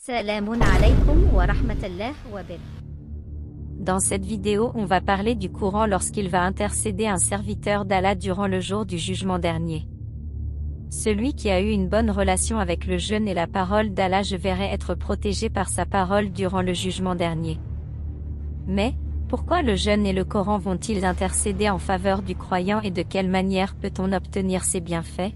Salamun alaykum wa rahmatullah wa barakatuh. Dans cette vidéo, on va parler du Coran lorsqu'il va intercéder un serviteur d'Allah durant le jour du jugement dernier. Celui qui a eu une bonne relation avec le jeûne et la parole d'Allah, je verrai être protégé par sa parole durant le jugement dernier. Mais, pourquoi le jeûne et le Coran vont-ils intercéder en faveur du croyant et de quelle manière peut-on obtenir ces bienfaits?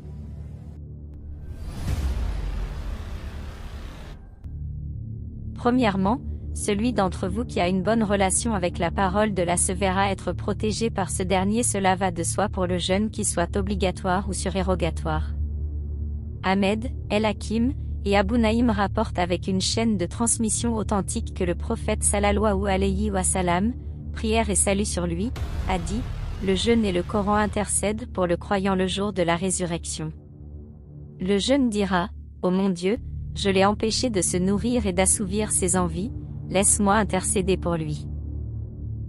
Premièrement, celui d'entre vous qui a une bonne relation avec la parole d'Allah se verra être protégé par ce dernier. Cela va de soi pour le jeûne, qu'il soit obligatoire ou surérogatoire. Ahmed, El-Hakim et Abu Naïm rapportent avec une chaîne de transmission authentique que le prophète sallallahu alayhi wa sallam, prière et salut sur lui, a dit: le jeûne et le Coran intercèdent pour le croyant le jour de la résurrection. Le jeûne dira: ô mon Dieu, je l'ai empêché de se nourrir et d'assouvir ses envies, laisse-moi intercéder pour lui.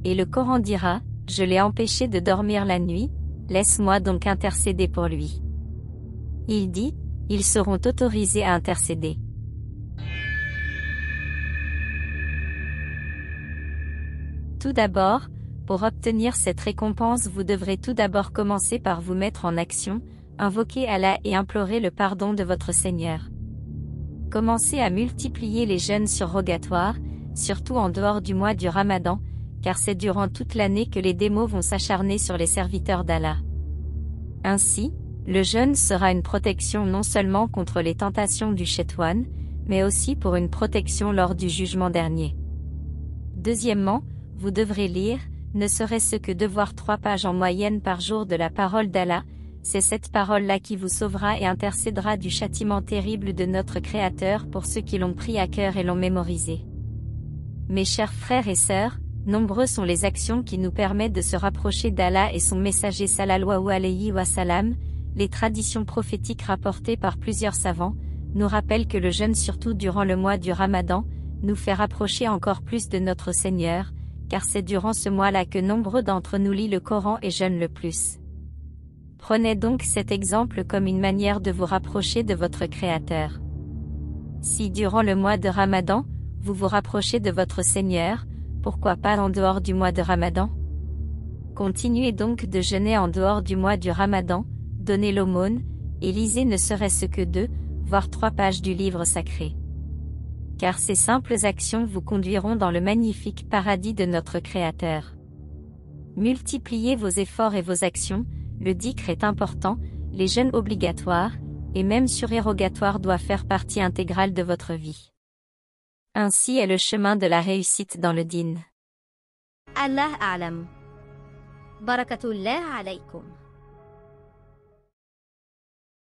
Et le Coran dira: je l'ai empêché de dormir la nuit, laisse-moi donc intercéder pour lui. Il dit: ils seront autorisés à intercéder. Tout d'abord, pour obtenir cette récompense, vous devrez tout d'abord commencer par vous mettre en action, invoquer Allah et implorer le pardon de votre Seigneur. Commencez à multiplier les jeûnes surrogatoires, surtout en dehors du mois du Ramadan, car c'est durant toute l'année que les démons vont s'acharner sur les serviteurs d'Allah. Ainsi, le jeûne sera une protection non seulement contre les tentations du Shaitwan, mais aussi pour une protection lors du jugement dernier. Deuxièmement, vous devrez lire, ne serait-ce que 2 voire 3 pages en moyenne par jour de la parole d'Allah. C'est cette parole-là qui vous sauvera et intercédera du châtiment terrible de notre Créateur pour ceux qui l'ont pris à cœur et l'ont mémorisé. Mes chers frères et sœurs, nombreux sont les actions qui nous permettent de se rapprocher d'Allah et son messager sallallahu alayhi wa sallam. Les traditions prophétiques rapportées par plusieurs savants nous rappellent que le jeûne, surtout durant le mois du Ramadan, nous fait rapprocher encore plus de notre Seigneur, car c'est durant ce mois-là que nombreux d'entre nous lisent le Coran et jeûnent le plus. Prenez donc cet exemple comme une manière de vous rapprocher de votre Créateur. Si durant le mois de Ramadan, vous vous rapprochez de votre Seigneur, pourquoi pas en dehors du mois de Ramadan? Continuez donc de jeûner en dehors du mois du Ramadan, donnez l'aumône, et lisez ne serait-ce que 2, voire 3 pages du livre sacré. Car ces simples actions vous conduiront dans le magnifique paradis de notre Créateur. Multipliez vos efforts et vos actions. Le dhikr est important, les jeûnes obligatoires, et même surérogatoires doivent faire partie intégrale de votre vie. Ainsi est le chemin de la réussite dans le din. Allah a'lam. Barakatullah alaykum.